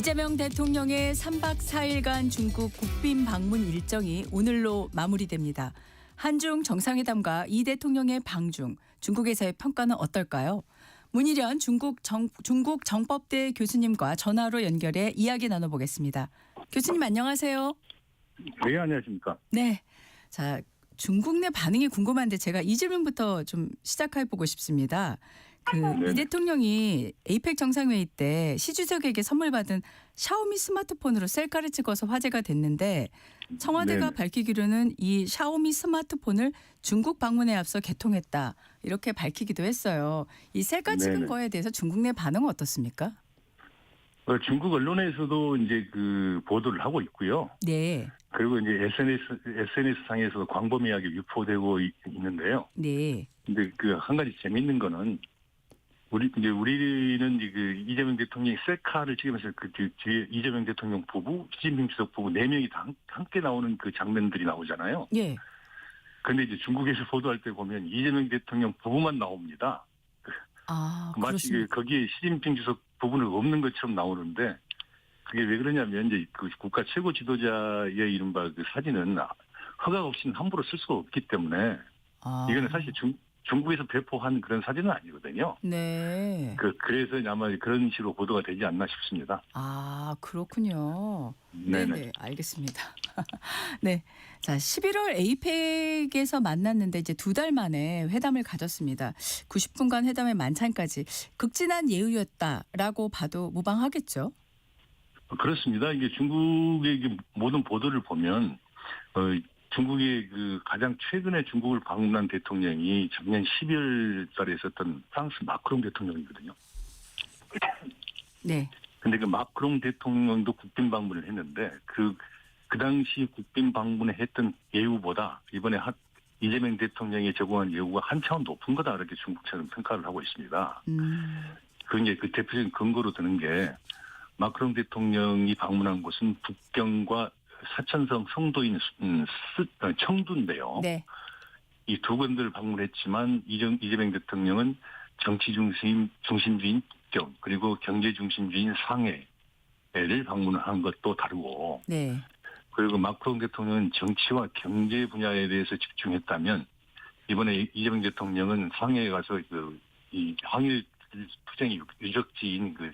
이재명 대통령의 3박 4일간 중국 국빈 방문 일정이 오늘로 마무리됩니다. 한중 정상회담과 이 대통령의 방중, 중국에서의 평가는 어떨까요? 문희련 중국 정법대 교수님과 전화로 연결해 이야기 나눠보겠습니다. 교수님 안녕하세요. 네, 안녕하십니까. 네. 자, 중국 내 반응이 궁금한데 제가 이 질문부터 좀 시작해보고 싶습니다. 이 대통령이 에이펙 정상회의 때 시 주석에게 선물 받은 샤오미 스마트폰으로 셀카를 찍어서 화제가 됐는데 청와대가 네네. 밝히기로는 이 샤오미 스마트폰을 중국 방문에 앞서 개통했다. 이렇게 밝히기도 했어요. 이 셀카 찍은 네네. 거에 대해서 중국 내 반응은 어떻습니까? 중국 언론에서도 이제 그 보도를 하고 있고요. 네. 그리고 이제 SNS 상에서도 광범위하게 유포되고 있는데요. 네. 근데 그 한 가지 재밌는 거는 우리는 이제 그 이재명 대통령이 셀카를 찍으면서 그 뒤에 이재명 대통령 부부, 시진핑 주석 부부 4명이 다 함께 나오는 그 장면들이 나오잖아요. 예. 근데 이제 중국에서 보도할 때 보면 이재명 대통령 부부만 나옵니다. 아, 마치 그렇습니까? 거기에 시진핑 주석 부분은 없는 것처럼 나오는데 그게 왜 그러냐면 이제 그 국가 최고 지도자의 이른바 그 사진은 허가 없이는 함부로 쓸 수가 없기 때문에 아. 이거는 사실 중국에서 배포한 그런 사진은 아니거든요. 네. 그래서 아마 그런 식으로 보도가 되지 않나 싶습니다. 아, 그렇군요. 네네. 네네, 알겠습니다. 네. 자, 11월 에이펙에서 만났는데 이제 2달 만에 회담을 가졌습니다. 90분간 회담의 만찬까지 극진한 예우였다라고 봐도 무방하겠죠? 그렇습니다. 이게 중국의 이게 모든 보도를 보면 중국의 그 가장 최근에 중국을 방문한 대통령이 작년 12월 달에 있었던 프랑스 마크롱 대통령이거든요. 네. 근데 그 마크롱 대통령도 국빈 방문을 했는데 그 당시 국빈 방문에 했던 예우보다 이번에 이재명 대통령이 제공한 예우가 한 차원 높은 거다 이렇게 중국 측은 평가를 하고 있습니다. 그게 그 대표적인 근거로 드는 게 마크롱 대통령이 방문한 곳은 북경과 사천성 성도인 청두인데요. 네. 이 두 군데를 방문했지만 이재명 대통령은 정치 중심주의인 북경 그리고 경제 중심주의인 상해를 방문한 것도 다르고 네. 그리고 마크롱 대통령은 정치와 경제 분야에 대해서 집중했다면 이번에 이재명 대통령은 상해에 가서 이 항일 투쟁의 유적지인 그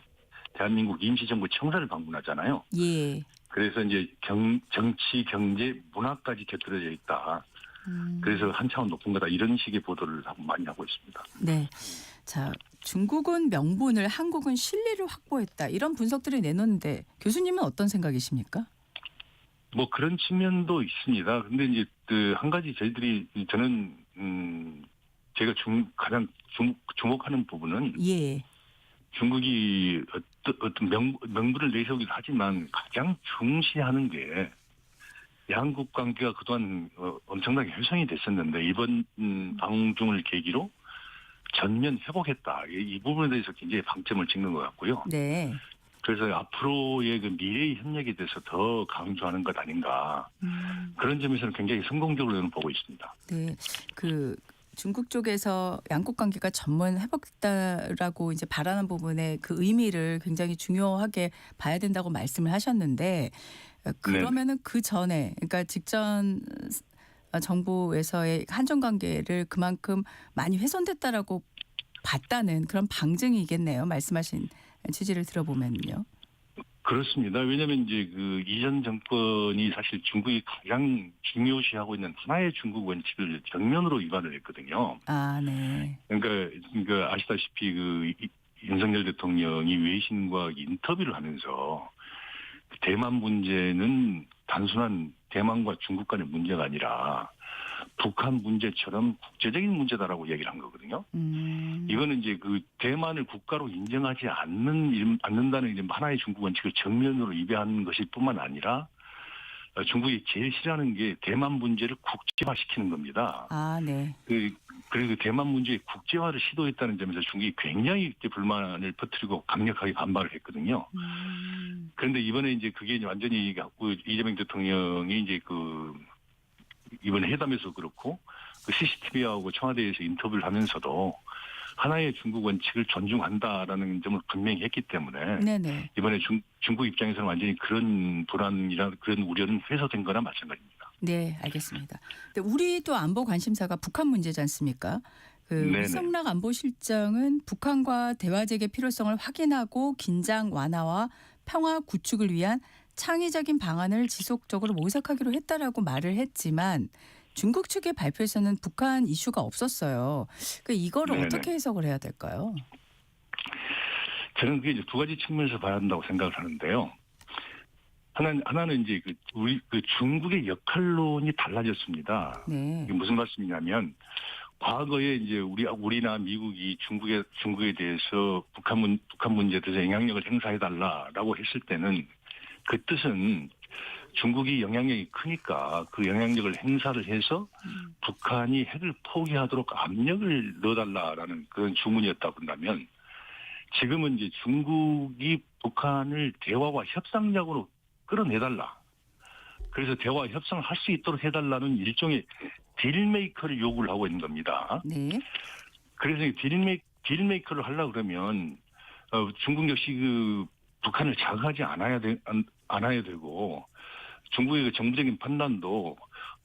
대한민국 임시정부 청사를 방문하잖아요. 예. 그래서 이제 정치, 경제, 문화까지 곁들여져 있다. 그래서 한 차원 높은 거다. 이런 식의 보도를 많이 하고 있습니다. 네. 자, 중국은 명분을, 한국은 실리를 확보했다. 이런 분석들을 내놓는데 교수님은 어떤 생각이십니까? 뭐 그런 측면도 있습니다. 근데 이제 그 한 가지 저는 제가 가장 주목하는 부분은 예. 중국이 어떤 명분을 내세우기도 하지만 가장 중시하는 게 양국 관계가 그동안 엄청나게 훼손이 됐었는데 이번 방중을 계기로 전면 회복했다. 이 부분에 대해서 굉장히 방점을 찍는 것 같고요. 네. 그래서 앞으로의 그 미래의 협력에 대해서 더 강조하는 것 아닌가. 그런 점에서는 굉장히 성공적으로 저는 보고 있습니다. 네. 중국 쪽에서 양국 관계가 전면 회복됐다라고 이제 바라는 부분에 그 의미를 굉장히 중요하게 봐야 된다고 말씀을 하셨는데 그러면은 그 전에 그러니까 직전 정부에서의 한중 관계를 그만큼 많이 훼손됐다라고 봤다는 그런 방증이겠네요. 말씀하신 취지를 들어보면요. 그렇습니다. 왜냐하면 이제 그 이전 정권이 사실 중국이 가장 중요시하고 있는 하나의 중국 원칙을 정면으로 위반을 했거든요. 아, 네. 그러니까 아시다시피 윤석열 대통령이 외신과 인터뷰를 하면서 대만 문제는 단순한 대만과 중국 간의 문제가 아니라 북한 문제처럼 국제적인 문제다라고 얘기를 한 거거든요. 이거는 이제 그 대만을 국가로 인정하지 않는다는 이제 하나의 중국 원칙을 정면으로 위배하는 것일 뿐만 아니라 중국이 제일 싫어하는 게 대만 문제를 국제화시키는 겁니다. 아, 네. 그리고 대만 문제의 국제화를 시도했다는 점에서 중국이 굉장히 불만을 퍼뜨리고 강력하게 반발을 했거든요. 그런데 이번에 이제 그게 완전히 이재명 대통령이 이제 이번에 회담에서 그렇고 CCTV하고 청와대에서 인터뷰를 하면서도 하나의 중국 원칙을 존중한다라는 점을 분명히 했기 때문에 네네. 이번에 중국 입장에서는 완전히 그런 불안이나 그런 우려는 해소된 거나 마찬가지입니다. 네, 알겠습니다. 근데 우리 또 안보 관심사가 북한 문제지 않습니까? 그 네네. 위성락 안보실장은 북한과 대화 재개 필요성을 확인하고 긴장 완화와 평화 구축을 위한 창의적인 방안을 지속적으로 모색하기로 했다라고 말을 했지만 중국 측의 발표에서는 북한 이슈가 없었어요. 그 이거를 네네. 어떻게 해석을 해야 될까요? 저는 그게 이제 두 가지 측면에서 봐야 한다고 생각을 하는데요. 하나는 이제 우리 중국의 역할론이 달라졌습니다. 네. 이게 무슨 말씀이냐면 과거에 이제 우리나 미국이 중국에 대해서 북한 문제에 대해서 영향력을 행사해 달라라고 했을 때는 그 뜻은 중국이 영향력이 크니까 그 영향력을 행사를 해서 북한이 핵을 포기하도록 압력을 넣어달라라는 그런 주문이었다 본다면 지금은 이제 중국이 북한을 대화와 협상력으로 끌어내달라. 그래서 대화 협상을 할 수 있도록 해달라는 일종의 딜메이커를 요구를 하고 있는 겁니다. 네. 그래서 이 딜메이커를 하려고 그러면 중국 역시 그 북한을 자극하지 않아야 되고 중국의 그 정부적인 판단도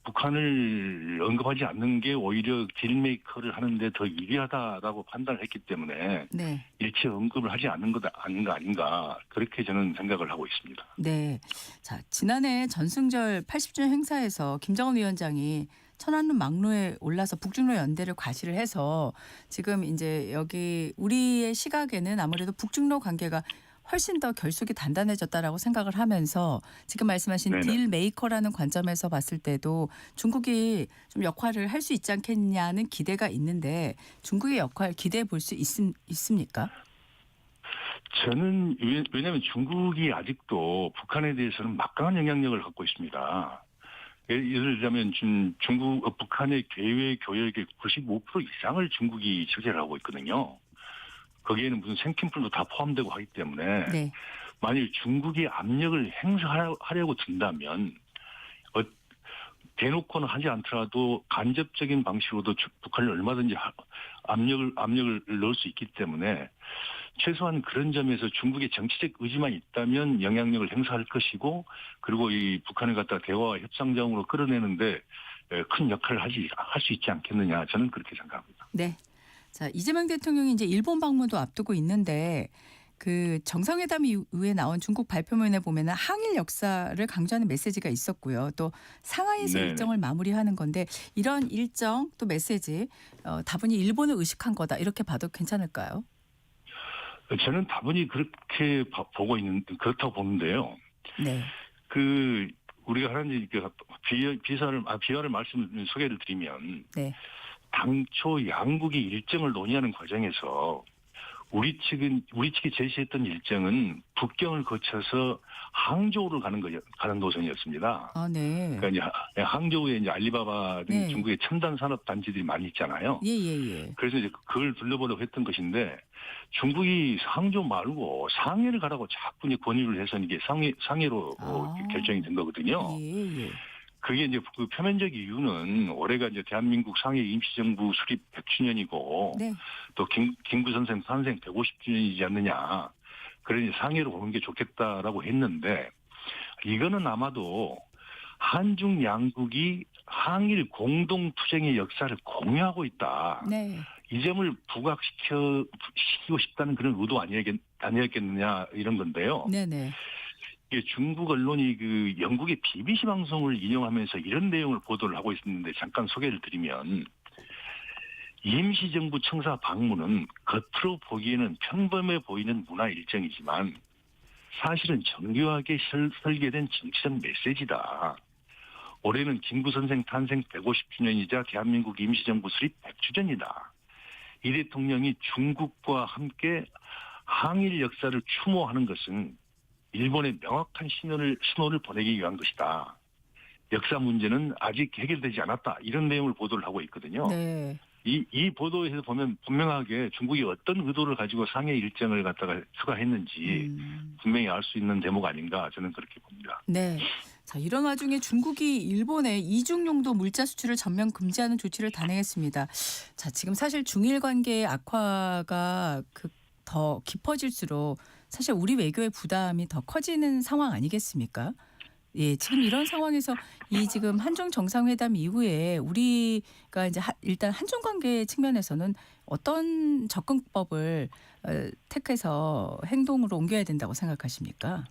북한을 언급하지 않는 게 오히려 딜메이커를 하는데 더 유리하다라고 판단을 했기 때문에 네. 일체 언급을 하지 않는 것 아닌가 그렇게 저는 생각을 하고 있습니다. 네. 자, 지난해 전승절 80주년 행사에서 김정은 위원장이 천안문 막로에 올라서 북중로 연대를 과시를 해서 지금 이제 여기 우리의 시각에는 아무래도 북중로 관계가 훨씬 더 결속이 단단해졌다라고 생각을 하면서 지금 말씀하신 네네. 딜 메이커라는 관점에서 봤을 때도 중국이 좀 역할을 할 수 있지 않겠냐는 기대가 있는데 중국의 역할 기대해 볼 수 있습니까? 저는 왜냐하면 중국이 아직도 북한에 대해서는 막강한 영향력을 갖고 있습니다. 예를 들자면 지금 북한의 개외 교역의 95% 이상을 중국이 차지를 하고 있거든요. 거기에는 무슨 생김풀도 다 포함되고 하기 때문에 네. 만일 중국이 압력을 행사하려고 든다면 대놓고는 하지 않더라도 간접적인 방식으로도 북한을 얼마든지 압력을 넣을 수 있기 때문에 최소한 그런 점에서 중국의 정치적 의지만 있다면 영향력을 행사할 것이고 그리고 이 북한을 갖다 대화와 협상장으로 끌어내는데 큰 역할을 할 수 있지 않겠느냐 저는 그렇게 생각합니다. 네. 자, 이재명 대통령이 이제 일본 방문도 앞두고 있는데 그 정상회담 이후에 나온 중국 발표문에 보면은 항일 역사를 강조하는 메시지가 있었고요. 또 상하이에서 네네. 일정을 마무리하는 건데 이런 일정 또 메시지 다분히 일본을 의식한 거다 이렇게 봐도 괜찮을까요? 저는 다분히 그렇게 그렇다고 보는데요. 네. 우리가 하는 비화를 소개를 드리면 네. 당초 양국이 일정을 논의하는 과정에서 우리 측이 제시했던 일정은 북경을 거쳐서 항저우로 가는 노선이었습니다. 아, 네. 그러니까 이제 항저우에 이제 알리바바 등 네. 중국의 첨단 산업 단지들이 많이 있잖아요. 예, 예, 예. 그래서 이제 그걸 둘러보려고 했던 것인데 중국이 항저우 말고 상해를 가라고 자꾸 이제 권유를 해서 이게 상해로 결정이 된 거거든요. 예, 예. 그게 이제 그 표면적 이유는 올해가 이제 대한민국 상해 임시정부 수립 100주년이고 네. 또 김구 선생 탄생 150주년이지 않느냐. 그러니 상해로 오는 게 좋겠다라고 했는데 이거는 아마도 한중 양국이 항일 공동투쟁의 역사를 공유하고 있다. 네. 이 점을 부각시키고 싶다는 그런 의도 아니었겠느냐 이런 건데요. 네, 네. 이게 중국 언론이 그 영국의 BBC 방송을 인용하면서 이런 내용을 보도를 하고 있었는데 잠깐 소개를 드리면 임시정부 청사 방문은 겉으로 보기에는 평범해 보이는 문화 일정이지만 사실은 정교하게 설계된 정치적 메시지다. 올해는 김구 선생 탄생 150주년이자 대한민국 임시정부 수립 100주년이다. 이 대통령이 중국과 함께 항일 역사를 추모하는 것은 일본에 명확한 신호를 보내기 위한 것이다. 역사 문제는 아직 해결되지 않았다. 이런 내용을 보도를 하고 있거든요. 네. 이 보도에서 보면 분명하게 중국이 어떤 의도를 가지고 상해 일정을 갖다가 추가했는지 분명히 알 수 있는 대목 아닌가 저는 그렇게 봅니다. 네. 자, 이런 와중에 중국이 일본에 이중용도 물자 수출을 전면 금지하는 조치를 단행했습니다. 자, 지금 사실 중일 관계의 악화가 더 깊어질수록 사실 우리 외교의 부담이 더 커지는 상황 아니겠습니까? 예, 지금 이런 상황에서 이 지금 한중 정상회담 이후에 우리가 이제 일단 한중 관계 측면에서는 어떤 접근법을 택해서 행동으로 옮겨야 된다고 생각하십니까?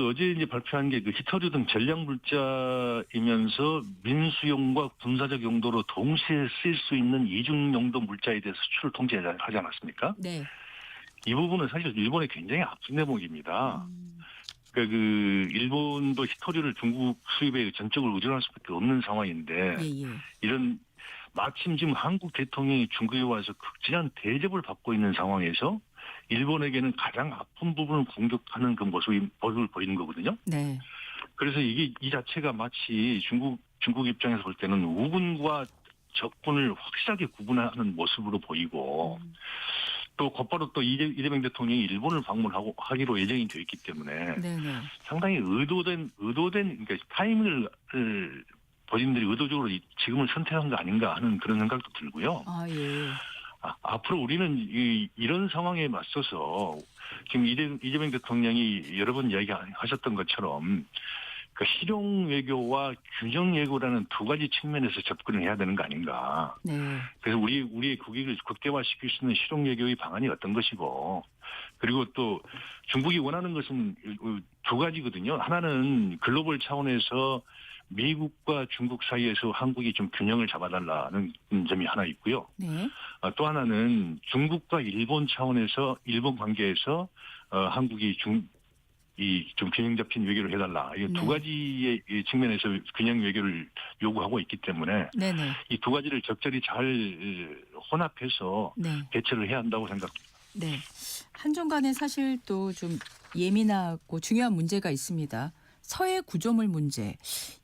어제 이제 발표한 게 히토류 등 전략 물자이면서 민수용과 군사적 용도로 동시에 쓰일 수 있는 이중 용도 물자에 대해서 수출을 통제하지 않았습니까? 네. 이 부분은 사실 일본에 굉장히 아픈 대목입니다. 그러니까 일본도 히토류를 중국 수입에 전적으로 의존할 수밖에 없는 상황인데 예, 예. 이런 마침 지금 한국 대통령이 중국에 와서 극진한 대접을 받고 있는 상황에서 일본에게는 가장 아픈 부분을 공격하는 그 모습을 보이는 거거든요. 네. 그래서 이 자체가 마치 중국 입장에서 볼 때는 우군과 적군을 확실하게 구분하는 모습으로 보이고 또 곧바로 또 이재명 대통령이 일본을 하기로 예정이 되어 있기 때문에 네네. 상당히 의도된 그러니까 타이밍을 본인들이 의도적으로 지금을 선택한 거 아닌가 하는 그런 생각도 들고요. 아, 예. 앞으로 우리는 이런 상황에 맞서서 지금 이재명 대통령이 여러 번 이야기하셨던 것처럼 그 실용 외교와 균형 외교라는 두 가지 측면에서 접근을 해야 되는 거 아닌가. 네. 그래서 우리의 국익을 극대화시킬 수 있는 실용 외교의 방안이 어떤 것이고, 그리고 또 중국이 원하는 것은 두 가지거든요. 하나는 글로벌 차원에서 미국과 중국 사이에서 한국이 좀 균형을 잡아달라는 점이 하나 있고요. 네. 또 하나는 중국과 일본 차원에서 일본 관계에서 한국이 좀 균형 잡힌 외교를 해달라. 이 두 네. 가지의 측면에서 균형 외교를 요구하고 있기 때문에 네네. 이 두 가지를 적절히 잘 혼합해서 네. 대처를 해야 한다고 생각합니다. 네. 한중 간에 사실 또 좀 예민하고 중요한 문제가 있습니다. 서해 구조물 문제.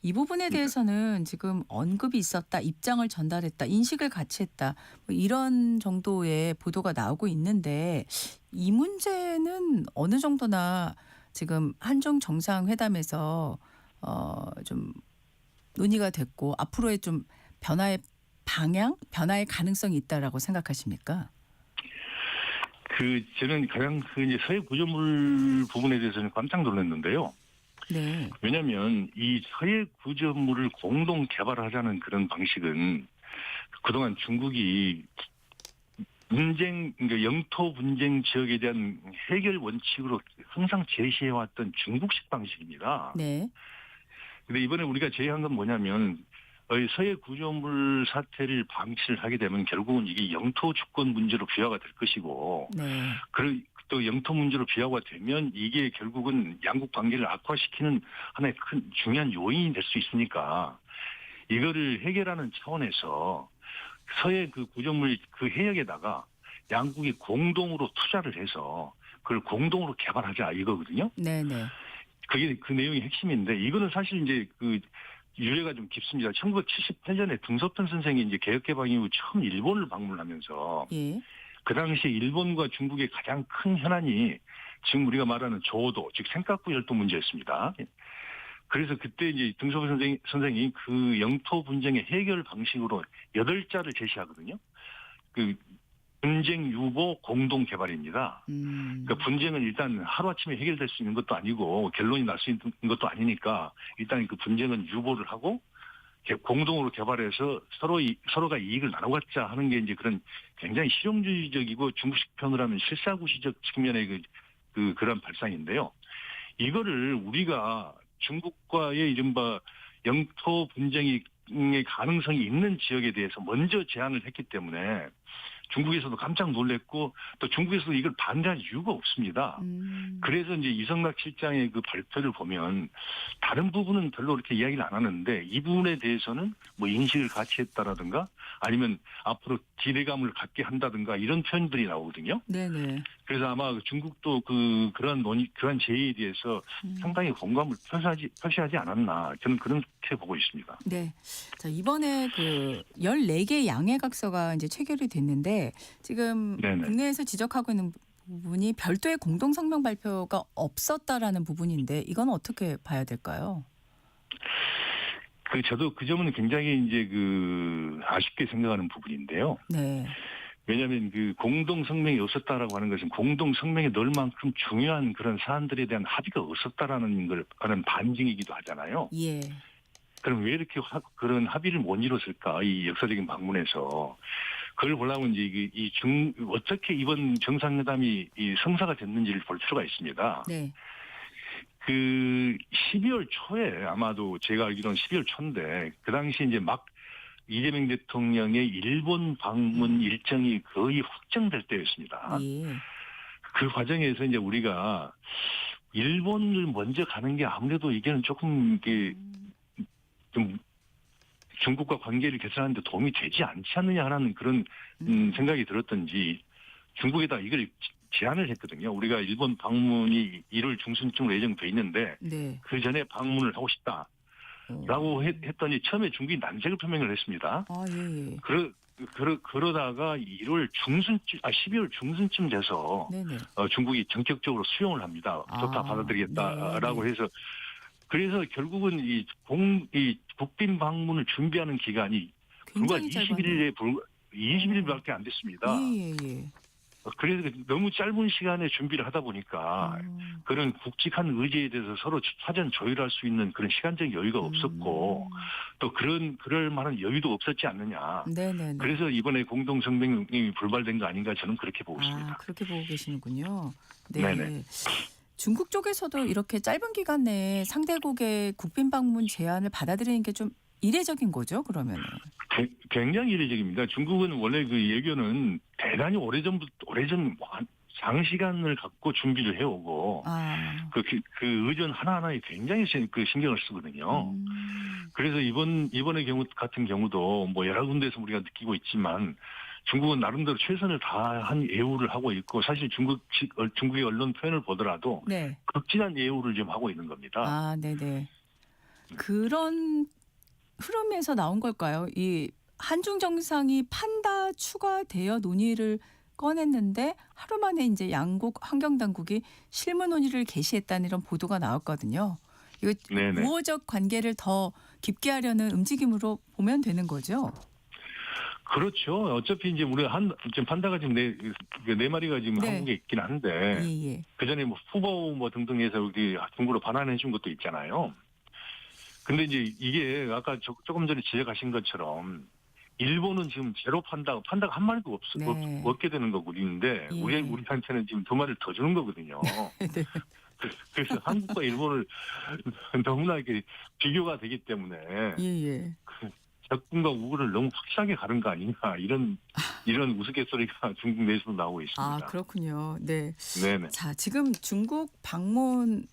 이 부분에 대해서는 지금 언급이 있었다, 입장을 전달했다, 인식을 같이 했다. 뭐 이런 정도의 보도가 나오고 있는데 이 문제는 어느 정도나 지금 한중 정상회담에서 좀 논의가 됐고 앞으로의 좀 변화의 방향, 변화의 가능성이 있다라고 생각하십니까? 저는 가장 이제 서해 구조물 부분에 대해서는 깜짝 놀랐는데요. 네. 왜냐하면 이 서해 구조물을 공동 개발하자는 그런 방식은 그동안 중국이 그러니까 영토 분쟁 지역에 대한 해결 원칙으로 항상 제시해왔던 중국식 방식입니다. 네. 근데 이번에 우리가 제의한 건 뭐냐면 서해 구조물 사태를 방치를 하게 되면 결국은 이게 영토 주권 문제로 비화가 될 것이고 네. 또 영토 문제로 비화가 되면 이게 결국은 양국 관계를 악화시키는 하나의 큰 중요한 요인이 될 수 있으니까 이거를 해결하는 차원에서 서해 구조물 해역에다가 양국이 공동으로 투자를 해서 그걸 공동으로 개발하자 이거거든요. 네네. 그게 그 내용이 핵심인데 이거는 사실 이제 유래가 좀 깊습니다. 1978년에 등소편 선생이 이제 개혁개방 이후 처음 일본을 방문하면서 예. 그 당시에 일본과 중국의 가장 큰 현안이 지금 우리가 말하는 조도, 즉尖閣 열도 문제였습니다. 그래서 그때 이제 등소편 선생이 그 영토 분쟁의 해결 방식으로 8자를 제시하거든요. 분쟁 유보 공동 개발입니다. 그러니까 분쟁은 일단 하루아침에 해결될 수 있는 것도 아니고 결론이 날 수 있는 것도 아니니까 일단 그 분쟁은 유보를 하고 공동으로 개발해서 서로가 이익을 나눠갖자 하는 게 이제 그런 굉장히 실용주의적이고 중국식 표현을 하면 실사구시적 측면의 그런 발상인데요. 이거를 우리가 중국과의 이른바 영토 분쟁의 가능성이 있는 지역에 대해서 먼저 제안을 했기 때문에 중국에서도 깜짝 놀랐고 또 중국에서도 이걸 반대할 이유가 없습니다. 그래서 이제 이성락 실장의 그 발표를 보면 다른 부분은 별로 그렇게 이야기를 안 하는데 이 부분에 대해서는 뭐 인식을 같이 했다라든가 아니면 앞으로 기대감을 갖게 한다든가 이런 표현들이 나오거든요. 네네. 그래서 아마 중국도 그러한 제의에 대해서 상당히 공감을 표시하지 않았나 저는 그렇게 보고 있습니다. 네. 자, 이번에 14개 양해각서가 이제 체결이 됐는데 지금 네네. 국내에서 지적하고 있는 부분이 별도의 공동 성명 발표가 없었다라는 부분인데 이건 어떻게 봐야 될까요? 저도 그 점은 굉장히 이제 아쉽게 생각하는 부분인데요. 네. 왜냐하면 공동 성명이 없었다라고 하는 것은 공동 성명에 넣을 만큼 중요한 그런 사안들에 대한 합의가 없었다라는 걸 하는 반증이기도 하잖아요. 예. 그럼 왜 이렇게 그런 합의를 못 이뤘을까? 이 역사적인 방문에서. 그걸 보려면 이제 어떻게 이번 정상회담이 성사가 됐는지를 볼 필요가 있습니다. 네. 12월 초에 아마도 제가 알기로는 12월 초인데 그 당시 이제 막 이재명 대통령의 일본 방문 일정이 거의 확정될 때였습니다. 예. 그 과정에서 이제 우리가 일본을 먼저 가는 게 아무래도 이게는 조금 좀 중국과 관계를 개선하는 데 도움이 되지 않지 않느냐라는 그런 생각이 들었던지 중국에다 이걸 제안을 했거든요. 우리가 일본 방문이 1월 중순쯤으로 예정돼 있는데 네. 그 전에 방문을 하고 싶다라고 했더니 처음에 중국이 난색을 표명을 했습니다. 아, 예. 그러다가 12월 중순쯤 돼서 네네. 중국이 전격적으로 수용을 합니다. 좋다, 받아들이겠다라고 네네. 해서 그래서 결국은 이 국빈 방문을 준비하는 기간이 불과 굉장히 짧았네요. 20일밖에 안 됐습니다. 예. 그래서 너무 짧은 시간에 준비를 하다 보니까 그런 굵직한 의제에 대해서 서로 사전 조율할 수 있는 그런 시간적 여유가 없었고 또 그럴 만한 여유도 없었지 않느냐. 네네네. 그래서 이번에 공동 성명이 불발된 거 아닌가 저는 그렇게 보고 있습니다. 그렇게 보고 계시는군요. 네. 네네. 중국 쪽에서도 이렇게 짧은 기간 내에 상대국의 국빈 방문 제안을 받아들이는 게 좀 이례적인 거죠, 그러면은. 굉장히 이례적입니다. 중국은 원래 예견은 대단히 오래전 장시간을 갖고 준비를 해오고 그 의전 하나하나에 굉장히 신경을 쓰거든요. 그래서 이번의 경우 같은 경우도 뭐 여러 군데에서 우리가 느끼고 있지만 중국은 나름대로 최선을 다한 예우를 하고 있고 사실 중국의 언론 표현을 보더라도 네. 극진한 예우를 지금 하고 있는 겁니다. 네네. 그런 흐름에서 나온 걸까요? 이 한중 정상이 판다 추가되어 논의를 꺼냈는데 하루 만에 이제 양국 환경 당국이 실무 논의를 개시했다는 이런 보도가 나왔거든요. 이거 네네. 우호적 관계를 더 깊게 하려는 움직임으로 보면 되는 거죠. 그렇죠. 어차피 이제 지금 판다가 지금 네 마리가 지금 네. 한국에 있긴 한데 예. 그 전에 후보 등등 해서 우리 중국으로 반환해 준 것도 있잖아요. 근데 이제 이게 아까 조금 전에 지적하신 것처럼 일본은 지금 제로 판다가 한 마리도 네. 없게 되는 거군인데 예. 우리한테는 지금 2마리를 더 주는 거거든요. 네. 그래서 한국과 일본을 너무나 이렇게 비교가 되기 때문에 예. 적군과 우호를 너무 확실하게 가는 거 아니냐 이런 우스갯소리가 중국 내에서도 나오고 있습니다. 그렇군요. 네. 네네. 자, 지금 중국 방문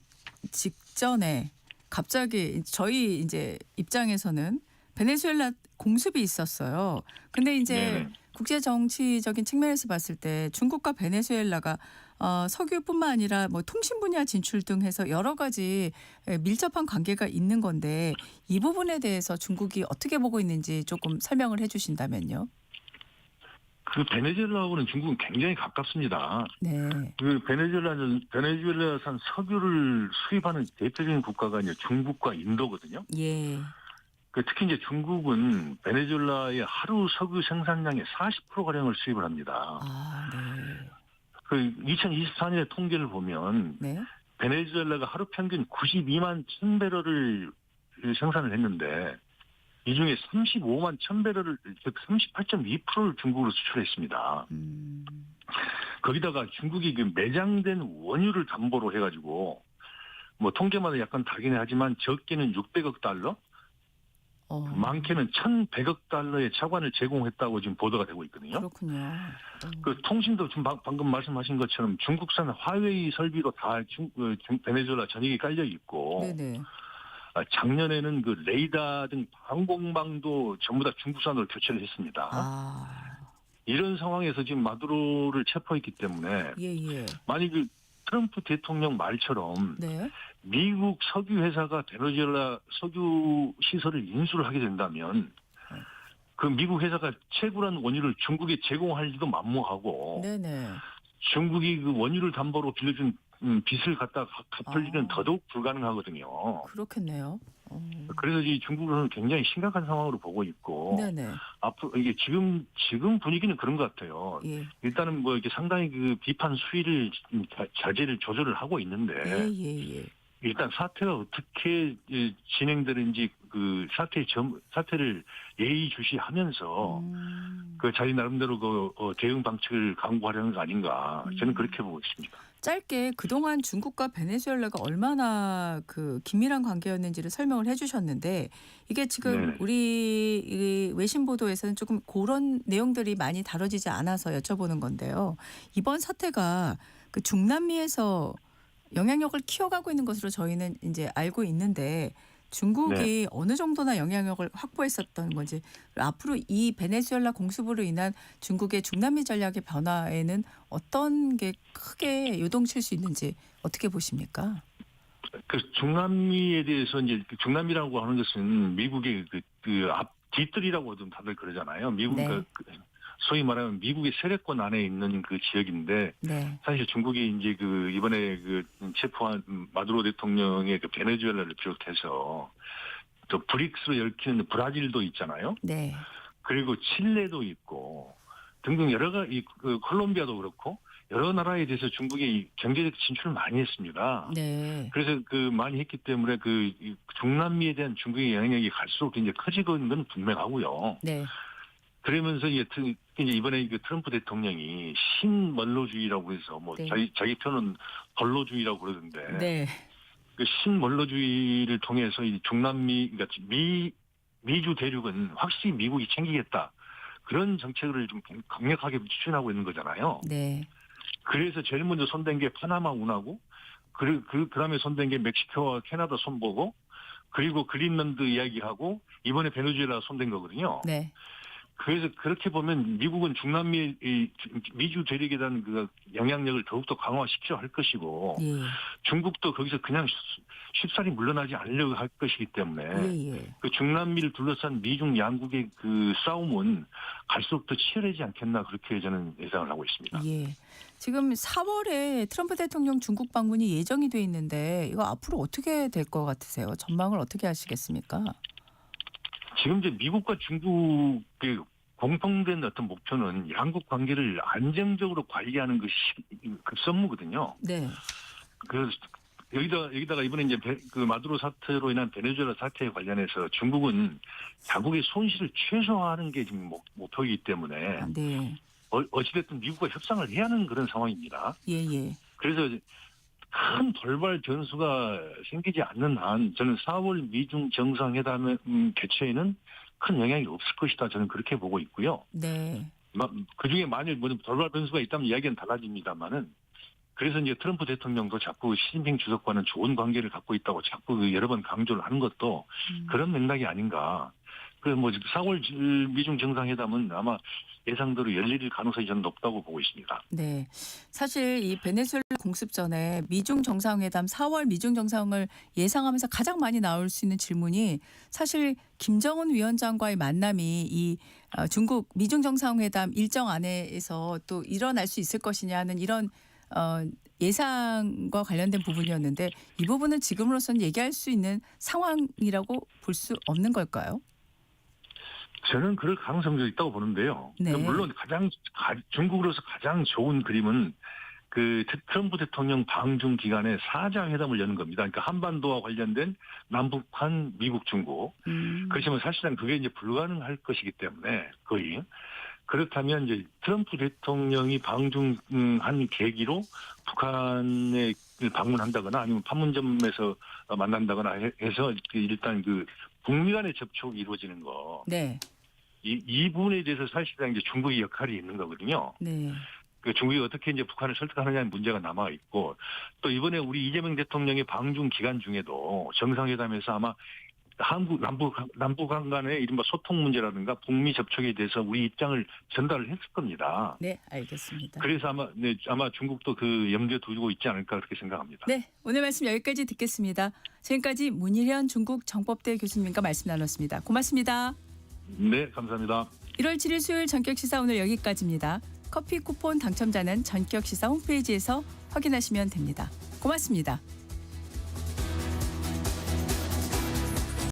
직전에 갑자기 저희 이제 입장에서는 베네수엘라 공습이 있었어요. 근데 이제 네네. 국제 정치적인 측면에서 봤을 때 중국과 베네수엘라가 석유뿐만 아니라 뭐 통신 분야 진출 등 해서 여러 가지 밀접한 관계가 있는 건데 이 부분에 대해서 중국이 어떻게 보고 있는지 조금 설명을 해 주신다면요. 베네수엘라하고는 중국은 굉장히 가깝습니다. 네. 베네수엘라산 석유를 수입하는 대표적인 국가가 이제 중국과 인도거든요. 예. 특히 이제 중국은 베네수엘라의 하루 석유 생산량의 40%가량을 수입을 합니다. 네. 2024년의 통계를 보면 네. 베네수엘라가 하루 평균 92만 1000배럴을 생산을 했는데 이 중에 35만 1000배럴을 즉 38.2%를 중국으로 수출했습니다. 거기다가 중국이 매장된 원유를 담보로 해가지고 뭐 통계마다 약간 다르긴 하지만 적게는 600억 달러, 많게는 1,100억 달러의 차관을 제공했다고 지금 보도가 되고 있거든요. 그렇군요. 통신도 지금 방금 말씀하신 것처럼 중국산 화웨이 설비로 다 베네수엘라 전역이 깔려 있고 네네. 작년에는 레이더 등 방공망도 전부 다 중국산으로 교체를 했습니다. 이런 상황에서 지금 마두로를 체포했기 때문에 예. 만약 트럼프 대통령 말처럼 네. 미국 석유 회사가 베네수엘라 석유 시설을 인수를 하게 된다면 그 미국 회사가 채굴한 원유를 중국에 제공할지도 만무하고 네네. 중국이 그 원유를 담보로 빌려준 빚을 갖다 갚을 일은 더더욱 불가능하거든요. 그렇겠네요. 그래서 이 중국은 굉장히 심각한 상황으로 보고 있고 네네. 앞으로 이게 지금 분위기는 그런 것 같아요. 예. 일단은 뭐 이렇게 상당히 그 비판 수위를 자제를 조절을 하고 있는데 예. 일단 사태가 어떻게 진행되는지 그 사태를 예의주시하면서 그 자기 나름대로 그 대응 방책을 강구하려는 거 아닌가 저는 그렇게 보고 있습니다. 짧게 그동안 중국과 베네수엘라가 얼마나 그 긴밀한 관계였는지를 설명을 해주셨는데 이게 지금 네. 우리 이 외신 보도에서는 조금 그런 내용들이 많이 다뤄지지 않아서 여쭤보는 건데요. 이번 사태가 그 중남미에서 영향력을 키워가고 있는 것으로 저희는 이제 알고 있는데 중국이 네. 어느 정도나 영향력을 확보했었던 건지 앞으로 이 베네수엘라 공습으로 인한 중국의 중남미 전략의 변화에는 어떤 게 크게 요동칠 수 있는지 어떻게 보십니까? 그 중남미에 대해서 이제 그 중남미라고 하는 것은 미국의 앞 뒤뜰이라고 좀 다들 그러잖아요. 미국 네. 소위 말하면 미국의 세력권 안에 있는 그 지역인데 네. 사실 중국이 이제 그 이번에 그 체포한 마두로 대통령의 그 베네수엘라를 비롯해서 또 브릭스로 얽히는 브라질도 있잖아요. 네. 그리고 칠레도 있고 등등 여러 가지 그 콜롬비아도 그렇고 여러 나라에 대해서 중국이 경제적 진출을 많이 했습니다. 네. 그래서 그 많이 했기 때문에 그 중남미에 대한 중국의 영향력이 갈수록 이제 커지고 있는 건 분명하고요. 네. 그러면서 이제 이번에 그 트럼프 대통령이 신멀로주의라고 해서 뭐 네. 자기 표현은 벌로주의라고 그러던데 네. 그 신멀로주의를 통해서 이 중남미 그러니까 미주 대륙은 확실히 미국이 챙기겠다 그런 정책을 좀 강력하게 추진하고 있는 거잖아요. 네. 그래서 제일 먼저 손댄 게 파나마 운하고 그다음에 손댄 게 멕시코와 캐나다 손보고 그리고 그린란드 이야기하고 이번에 베네수엘라 손댄 거거든요. 네. 그래서 그렇게 보면 미국은 중남미 미주 대륙에 대한 그 영향력을 더욱더 강화시켜 할 것이고 예. 중국도 거기서 그냥 쉽사리 물러나지 않으려고 할 것이기 때문에 예. 그 중남미를 둘러싼 미중 양국의 그 싸움은 갈수록 더 치열해지지 않겠나 그렇게 저는 예상을 하고 있습니다. 예. 지금 4월에 트럼프 대통령 중국 방문이 예정이 돼 있는데 이거 앞으로 어떻게 될 것 같으세요? 전망을 어떻게 하시겠습니까? 지금 이제 미국과 중국의 공통된 어떤 목표는 양국 관계를 안정적으로 관리하는 것이 급선무거든요. 네. 그래서 여기다가 이번에 이제 그 마두로 사태로 인한 베네수엘라 사태에 관련해서 중국은 자국의 손실을 최소화하는 게 지금 목표이기 때문에 네. 어찌됐든 미국과 협상을 해야 하는 그런 상황입니다. 예. 그래서 큰 돌발 변수가 생기지 않는 한 저는 4월 미중 정상회담의 개최에는 큰 영향이 없을 것이다. 저는 그렇게 보고 있고요. 네. 그중에 만일 뭐 돌발 변수가 있다면 이야기는 달라집니다만은 그래서 이제 트럼프 대통령도 자꾸 시진핑 주석과는 좋은 관계를 갖고 있다고 자꾸 여러 번 강조를 하는 것도 그런 맥락이 아닌가. 그래서 뭐 4월 미중 정상회담은 아마 예상대로 열릴 가능성이 저는 높다고 보고 있습니다. 네. 사실 이 베네수엘라 공습 전에 미중 정상회담 4월 미중 정상을 예상하면서 가장 많이 나올 수 있는 질문이 사실 김정은 위원장과의 만남이 이 중국 미중 정상회담 일정 안에서 또 일어날 수 있을 것이냐는 이런 예상과 관련된 부분이었는데 이 부분은 지금으로서는 얘기할 수 있는 상황이라고 볼 수 없는 걸까요? 저는 그럴 가능성도 있다고 보는데요. 네. 물론 중국으로서 가장 좋은 그림은 그 트럼프 대통령 방중 기간에 4자 회담을 여는 겁니다. 그러니까 한반도와 관련된 남북한, 미국, 중국. 그렇지만 사실상 그게 이제 불가능할 것이기 때문에 거의 그렇다면 이제 트럼프 대통령이 방중한 계기로 북한에 방문한다거나 아니면 판문점에서 만난다거나 해서 일단 그 북미 간의 접촉이 이루어지는 거. 네. 이 부분에 대해서 사실상 이제 중국의 역할이 있는 거거든요. 네. 그 중국이 어떻게 이제 북한을 설득하느냐는 문제가 남아 있고 또 이번에 우리 이재명 대통령의 방중 기간 중에도 정상회담에서 아마 한국 남북한 간의 이른바 소통 문제라든가 북미 접촉에 대해서 우리 입장을 전달을 했을 겁니다. 네, 알겠습니다. 그래서 아마 중국도 그 염두에 두고 있지 않을까 그렇게 생각합니다. 네, 오늘 말씀 여기까지 듣겠습니다. 지금까지 문일현 중국 정법대 교수님과 말씀 나눴습니다. 고맙습니다. 네, 감사합니다. 1월 7일 수요일 전격 시사 오늘 여기까지입니다. 커피 쿠폰 당첨자는 전격 시사 홈페이지에서 확인하시면 됩니다. 고맙습니다.